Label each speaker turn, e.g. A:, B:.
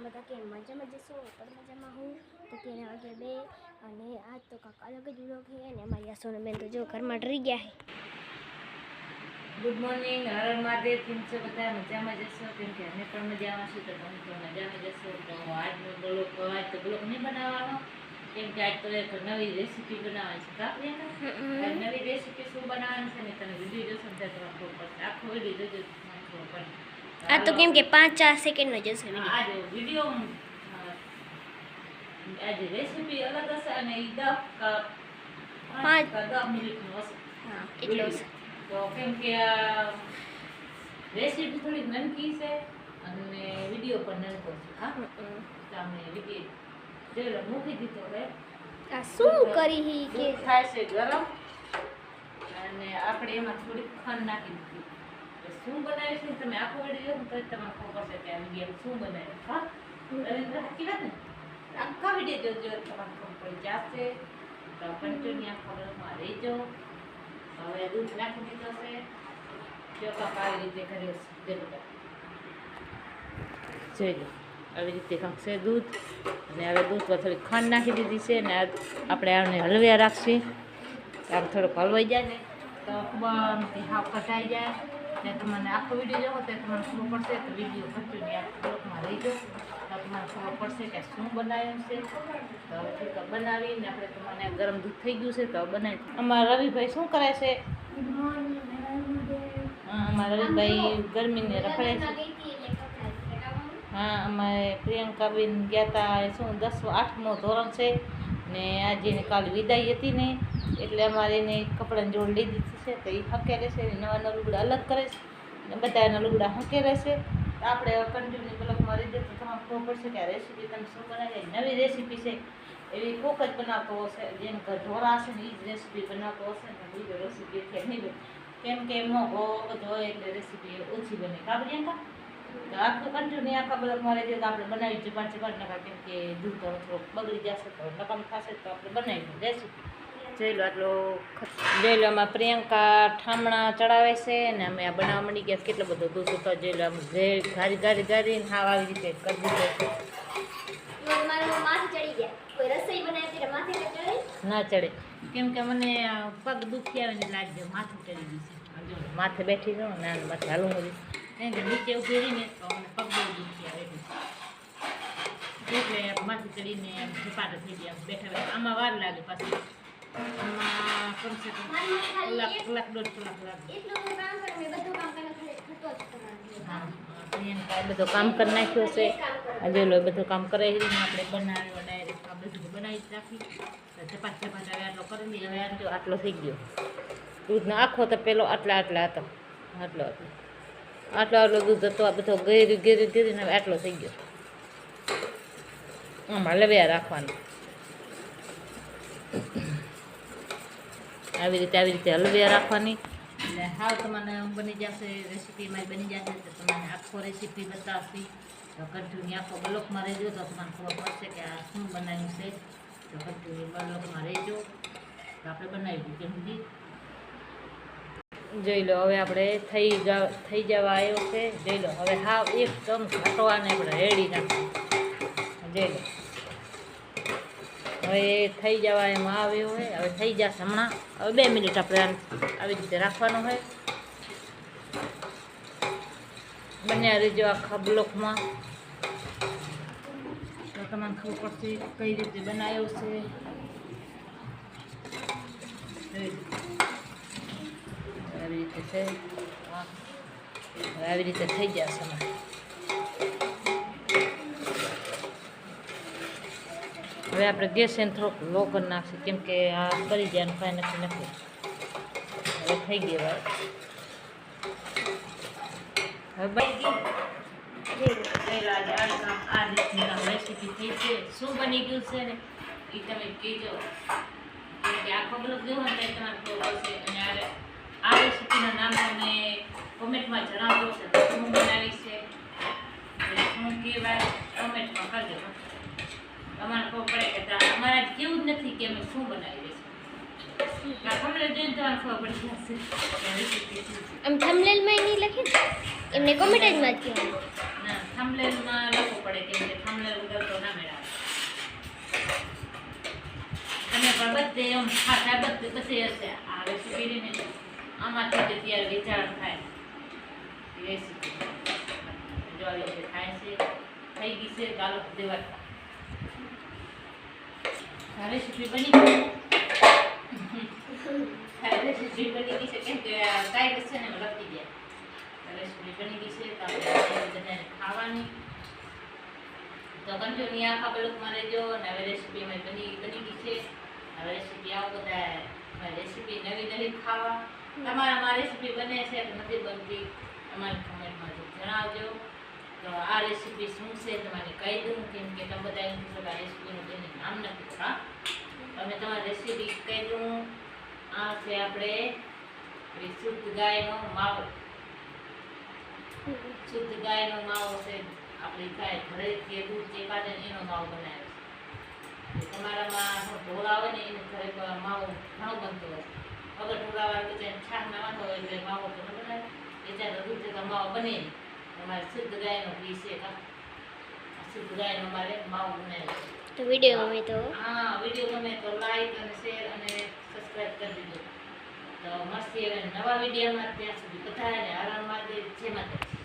A: બધા કે મજામાં જશો પણ મજામાં હું તો તેને વાગે 2 અને આજ તો કાંક અલગ જ વ્લોગ છે અને અમારી આસોને બેન તો જો ઘરમાં ડરી ગયા છે.
B: ગુડ મોર્નિંગ, હર મહાદેવ. કેમ છો બધા? મજામાં જશો? કેમ કે અમે પણ મજામાં છું તો તમે તો મજામાં જશો. તો આજનો બ્લોગ તો બ્લોગ નહીં બનાવવાનો, કેમ કે આજ તો એક નવી રેસીપી બનાવવાની છે. કાપીને નવી રેસીપી શું બનાવવાની છે ને તમે વિડીયો જોશો ને તમને ખબર પડશે. આખો વિડીયો જોજો તમને ખબર પડે.
A: આ તો કેમ કે 5-4 સેકન્ડનો જશે
B: આજે વિડીયો આજે રેસીપી અલગ હશે અને એ 10 મિનિટનો હશે.
A: હા, એટલો હશે.
B: તો કેમ કે રેસીપી થોડી નનકી છે અને વિડીયો પણ નનકો છે. હા, તમે વિડીયો જેલો મૂકી દીધો હવે.
A: આ શું કરી કે
B: થાય છે ગરમ અને આપણે એમાં થોડી ખાંડ નાખી દીધી. શું બનાવ્યું છે તમે આખો વિડીયો તો તમને ખબર પડશે કે આ વિડીયો શું બનાવ્યું. હા, રવિન્દ્ર હાકી વાત ને આખા વિડીયો જોજો તમને ખબર પડી જશે. તો કન્ટિન્યુ આખો બ્લોગમાં રહેજો. હવે દૂધ નાખી દીધો છે. જો કાંક આવી રીતે કર્યો છે જોઈ લો. આવી રીતે કાંક છે દૂધ અને હવે દૂધમાં થોડી ખાંડ નાખી દીધી છે ને આપણે આને હલવ્યા રાખીએ. આમ થોડુંક હલવાઈ જાય ને તો ખૂબ હાવ કટાઈ જાય ને તમને આખો વિડીયો જોવો તો તમને ખબર પડશે. તો વિડીયો કન્ટિન્યુ આખો બ્લોગમાં રહીજો તો તમને ખબર પડશે કે શું બનાવ્યું છે. તો હવે બનાવીને આપણે તમને ગરમ દૂધ થઈ ગયું છે તો બનાવી. અમારા રવિભાઈ શું કરે છે? અમારા રવિભાઈ ગરમીને રખડે છે. હા, અમારે પ્રિયંકાબેન ગયા હતા શું 8મો ધોરણ છે ને આજે એને કાલે વિદાય હતી ને એટલે અમારે એને કપડાની જોડ લઈ દીધી છે તો એ હકેલે છે. નવા નવા લુગડા અલગ કરે છે ને બધા એના લુગડા હકેલે છે. આપણે કન્ટિન્યુ બ્લોગમાં રહી જઈએ તો તમને ખબર પડશે કે આ રેસીપી તમે શું બનાવી. નવી રેસીપી છે એવી કોક જ બનાવતો હશે, જેમ કે ઢોરા હશે ને એ જ રેસીપી બનાવતો હશે ને બીજો રેસીપી એટલે નહીં બને. કેમ કે એમનો ભોગ હોય એટલે રેસીપી ઓછી બને. પ્રિયંકા તો આખું કન્ટિન્યુ આખા બ્લોગમાં રહી જઈએ તો આપણે બનાવી છે 5 નકા. કેમ કે દૂધ થોડુંક બગડી જશે તો નકામ થશે તો આપણે બનાવી રેસીપી. જોઈ લો આટલો જોઈ લો. આમાં પ્રિયંકા ઠામણા ચડાવે છે ને અમે આ બનાવવા માંડી ગયા. કેટલો બધો દૂધ હતો જોઈ લો. આમ ગારી ને હાવ આવી રીતે કરી દીધો છે. ના ચડે કેમ કે મને પગ દુખી આવે ને લાગે માથું ચડી ગયું છે. માથે બેઠી જાઉં ને માથે હાલું મળી કે નીચે ઉભી રહીને તો મને પગ બહુ દુખી આવે એટલે માથું ચડીને ઝપાટા થઈ ગયા બેઠા. આમાં વાર લાગે પાછી. આમાં કમસે કમ કલાક 1.5 કલાક લાગે. હા, બધું કામ કરી નાખ્યું છે. આજે લો બધું કામ કરાવી આપણે બનાવ્યો ડાયરેક્ટ આ બધું બનાવી જ રાખી. ચપાટા હવે આટલો કરી દઈએ. હવે આટલો થઈ ગયો દૂધનો આખો તો પેલો આટલા હતો આટલો દૂધ હતો. આ બધો ગેરી હવે આટલો થઈ ગયો. આમાં લવ્યા રાખવાનું આવી રીતે હલવ્યા રાખવાની એટલે હાવ તમને બની જશે. રેસીપી મારી બની જશે તો તમને આખો રેસીપી બતાવશી. તો કન્ટિન્યુ આખો બ્લોગમાં રહેજો તો તમને ખબર પડશે કે આ શું બનાવ્યું છે. તો કન્ટિન્યુ બ્લોગમાં રહેજો તો આપણે બનાવી દીધું. કેમ જોઈ લો હવે આપણે થઈ જવા આવ્યો છે. જોઈ લો હવે હાવ એકદમ ઘાટવાને આપણે રેડી નાખીએ. જોઈ લો હવે થઈ જવા એમાં આવ્યો હોય. હવે થઈ જશે હમણાં. હવે 2 મિનિટ આપણે આવી રીતે રાખવાનું હોય. બન્યા રહેજો આખા બ્લોકમાં તો તમને ખબર પડશે કઈ રીતે બનાવ્યો છે. આવી રીતે છે. આવી રીતે થઈ જશે હમણાં. હવે આપણે ગેસ એને થોડોક લો કરી નાખીએ કેમ કે આ કરી જાય કાંઈ નથી. હવે થઈ ગયો હવે આ રીતની રેસીપી થઈ છે. શું બની ગયું છે ને એ તમે કહેજો કે આખો બ્લોગ જોવો ને તમારે ખબર પડશે. અને આ રેસીપીનું નામ તમે કોમેન્ટમાં જણાવજો કે શું બનાવી છે શું કહેવાય. કોમેન્ટમાં કરજો. તમારે ખબર પડે કે અમારા જેવું જ નથી કે અમે શું બનાવી દઈશું. થંબનેલ જોઈને તમારે ખબર પડી જશે કે રેસીપી શું છે.
A: આમ થંબનેલમાં નહીં લખે એમને કોમેન્ટમાં જ કહેવાનું.
B: ના, થંબનેલમાં લખવું પડે કેમ કે થંબનેલ એકદમ ખાધા પછી હશે આ રેસીપી ને આમાંથી જ અત્યારે વિચાર થાય રેસીપી જો આવી રીતે થાય છે થઈ ગઈ છે ચાલો દેવા આ રેસીપી બની ગઈ રેસીપી બની ગઈ છે કેમ કે કાંઈ છે ને લપટી ગયા રેસીપી બની ગઈ છે તો આપણે બધાને ખાવાની તો કન્ટિન્યુ આખા બ્લોગમાં રહેજો અને હવે રેસીપી અમારી બની ગઈ છે હવે રેસીપી આવો બધા રેસીપી નવી નવી ખાવા તમારામાં રેસીપી બને છે કે નથી બનતી અમારી કમેન્ટમાં જણાવજો તો આ રેસીપી શું છે તમારે કહી દઉં કેમ કે તમે બધા એમ કહેશો કે આ રેસીપીનું બેને નામ નથી હા તમે તમારી રેસીપી કહી દઉં આ છે આપણે શુદ્ધ ગાયનો માવો શુદ્ધ ગાયનો માવો છે આપણી ગાય ઘરેથી દૂધ જે કાઢે એનો માવો બનાવે છે તમારામાં ઢોળ આવે ને એને ઘરે માવો ઘણો બનતો હોય અગર ઢોળાવાળા બધાને છાશ નાવાનો હોય એટલે માવો તો ન બનાવે એ જ્યારે દૂધ જતા માવો બને નહીં તમારે શુદ્ધ ગાયનો ઘી છે શુદ્ધ ગાયનો અમારે માવો બનાવે છે
A: તો વિડીયો ગમે તો
B: હા વિડીયો ગમે તો લાઈક અને શેર અને સબસ્ક્રાઈબ કરી દીધો તો મસ્તી હવે નવા વિડીયોમાં ત્યાં સુધી બધાને હર હર મહાદેવ જય માતાજી